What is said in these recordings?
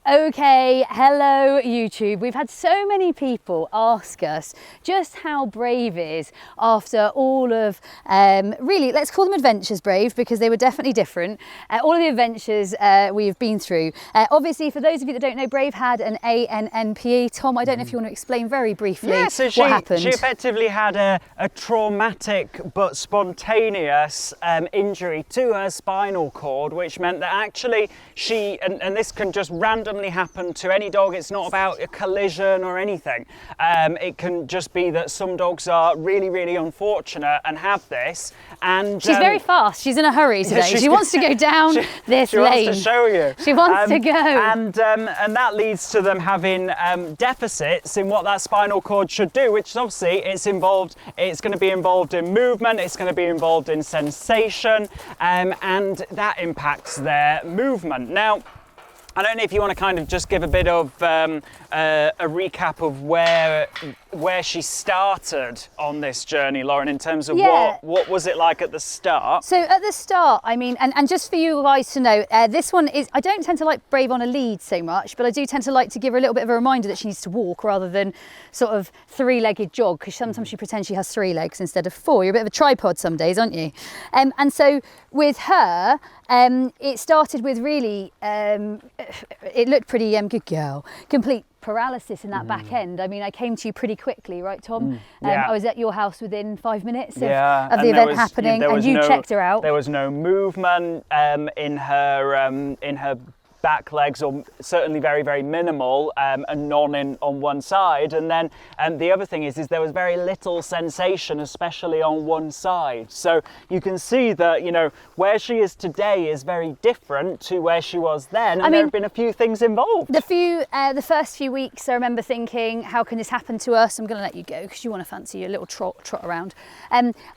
Okay, hello YouTube. We've had so many people ask us just how Brave is after all of, really, let's call them adventures, Brave, because they were definitely different. All of the adventures we've been through. Obviously, for those of you that don't know, Brave had an ANNPE. Tom, I don't know if you want to explain very briefly what happened. She effectively had a traumatic but spontaneous injury to her spinal cord, which meant that actually she, and this can just randomly happen to any dog. It's not about a collision or anything. It can just be that some dogs are really, really unfortunate and have this. And she's very fast. She's in a hurry today. She wants to go down this lane. She wants to show you. She wants to go. And that leads to them having deficits in what that spinal cord should do, which obviously it's going to be involved in movement, it's going to be involved in sensation, and that impacts their movement. Now, I don't know if you want to kind of just give a bit of a recap of where she started on this journey, Lauren, in terms of what was it like at the start? So at the start, I mean, and just for you guys to know, this one is, I don't tend to like Brave on a lead so much, but I do tend to like to give her a little bit of a reminder that she needs to walk rather than sort of three-legged jog, because sometimes she pretends she has 3 legs instead of 4. You're a bit of a tripod some days, aren't you? And so with her, it started with really, it looked pretty good girl, complete paralysis in that back end. I mean, I came to you pretty quickly, right, Tom? I was at your house within 5 minutes of the event happening, and you checked her out. There was no movement in her back legs, or certainly very, very minimal, and none on one side. And then the other thing is there was very little sensation, especially on one side. So you can see that, you know, where she is today is very different to where she was then. And there have been a few things involved. The first few weeks, I remember thinking, how can this happen to us? I'm going to let you go because you want to fancy your little trot around.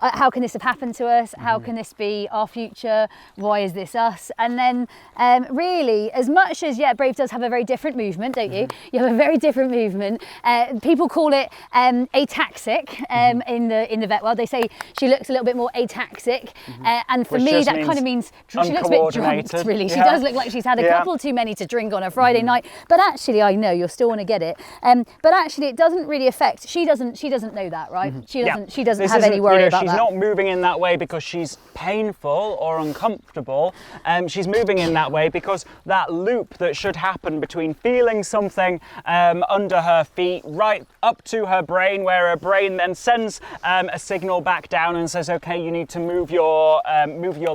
How can this have happened to us? How can this be our future? Why is this us? And then really, as much as, Brave does have a very different movement, don't you? You have a very different movement. People call it ataxic in the vet world. They say she looks a little bit more ataxic. And for me, that kind of means she looks a bit drunk, really. She does look like she's had a couple too many to drink on a Friday night. But actually, I know you'll still want to get it. But actually, it doesn't really affect. She doesn't know that, right? She doesn't have any worry about that. She's not moving in that way because she's painful or uncomfortable. She's moving in that way because that loop that should happen between feeling something under her feet right up to her brain, where her brain then sends a signal back down and says, okay, you need to move your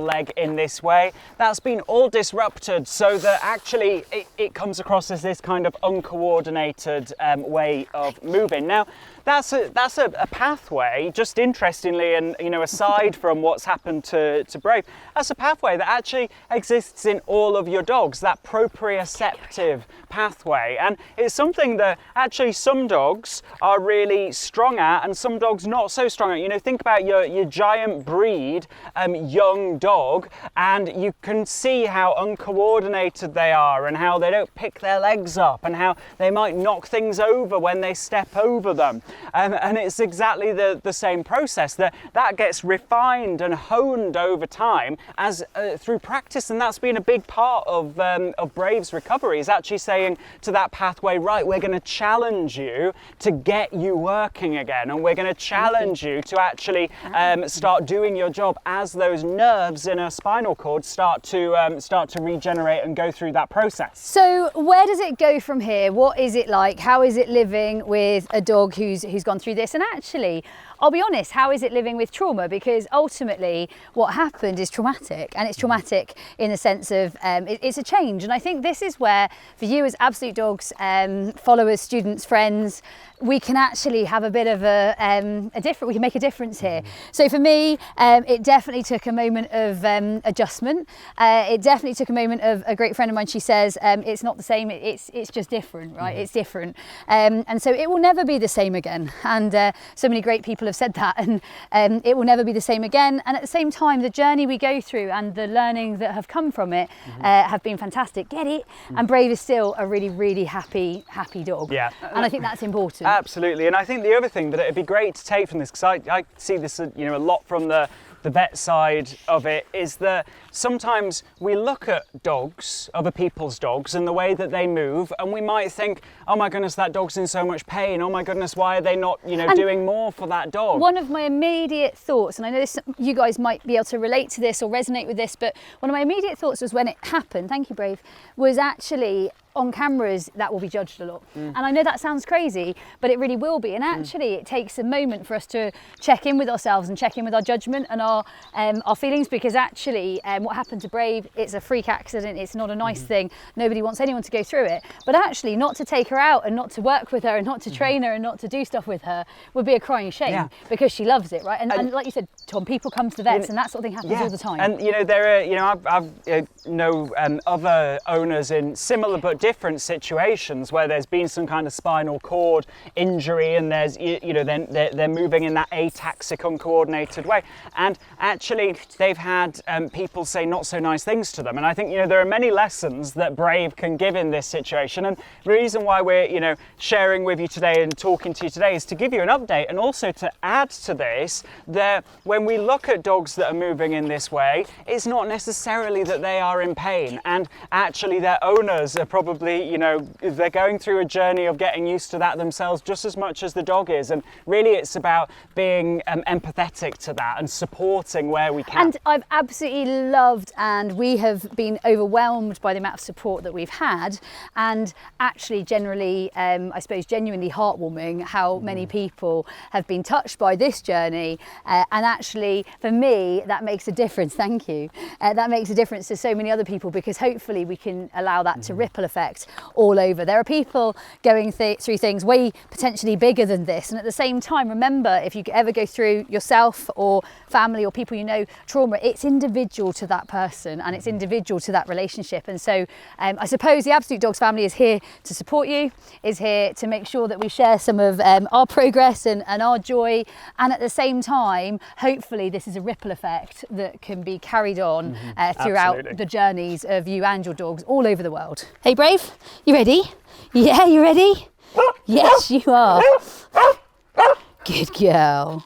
leg in this way. That's been all disrupted, so that actually it comes across as this kind of uncoordinated way of moving. Now, that's a pathway, just interestingly, and you know, aside from what's happened to Brave, that's a pathway that actually exists in all of your dogs, that proprioceptive pathway. And it's something that actually some dogs are really strong at and some dogs not so strong at. You know, think about your giant breed young dog, and you can see how uncoordinated they are and how they don't pick their legs up and how they might knock things over when they step over them. And it's exactly the same process that gets refined and honed over time as through practice, and that's been a big part of Brave's recovery, is actually saying to that pathway, right, we're going to challenge you to get you working again, and we're going to challenge you to actually start doing your job as those nerves in a spinal cord start to regenerate and go through that process. So where does it go from here? What is it like? How is it living with a dog who's gone through this? And actually, I'll be honest, how is it living with trauma? Because ultimately what happened is traumatic, and it's traumatic in the sense of it's a change. And I think this is where, for you as Absolute Dogs followers, students, friends, we can actually have a bit of we can make a difference here. So for me, it definitely took a moment of adjustment. It definitely took a moment of, a great friend of mine, she says, it's not the same, it's just different, right? It's different. And so it will never be the same again. And so many great people have said that, and it will never be the same again. And at the same time, the journey we go through and the learning that have come from it have been fantastic. Get it? And Brave is still a really, really happy dog. Yeah. And I think that's important. Absolutely. And I think the other thing that it'd be great to take from this, because I see this, you know, a lot from the the vet side of it is that sometimes we look at dogs, other people's dogs, and the way that they move, and we might think, oh my goodness, that dog's in so much pain. Oh my goodness, why are they not, doing more for that dog? One of my immediate thoughts, and I know this, you guys might be able to relate to this or resonate with this, but one of my immediate thoughts was when it happened, thank you, Brave, was actually on cameras that will be judged a lot. And I know that sounds crazy, but it really will be. And actually it takes a moment for us to check in with ourselves and check in with our judgment and our feelings, because actually what happened to Brave, it's a freak accident, it's not a nice thing, nobody wants anyone to go through it, but actually not to take her out and not to work with her and not to train her and not to do stuff with her would be a crying shame, because she loves it, right? And like you said, Tom, people come to the vets and that sort of thing happens all the time. And there are, I've know other owners in similar but different situations where there's been some kind of spinal cord injury, and there's then they're moving in that ataxic, uncoordinated way, and actually they've had people say not so nice things to them. And I think there are many lessons that Brave can give in this situation, and the reason why we're sharing with you today and talking to you today is to give you an update, and also to add to this that when we look at dogs that are moving in this way, it's not necessarily that they are in pain, and actually their owners are probably they're going through a journey of getting used to that themselves just as much as the dog is. And really it's about being empathetic to that and supporting where we can. And I've absolutely loved, and we have been overwhelmed by the amount of support that we've had, and actually generally I suppose genuinely heartwarming how many people have been touched by this journey, and actually for me that makes a difference. Thank you. That makes a difference to so many other people, because hopefully we can allow that to ripple effect all over. There are people going through things way potentially bigger than this, and at the same time, remember, if you ever go through yourself or family or people trauma, it's individual to that person and it's individual to that relationship. And so I suppose the Absolute Dogs family is here to support you, is here to make sure that we share some of our progress and our joy, and at the same time hopefully this is a ripple effect that can be carried on throughout the journeys of you and your dogs all over the world. Hey Brave, you ready? Yeah, you ready? Yes, you are. Good girl.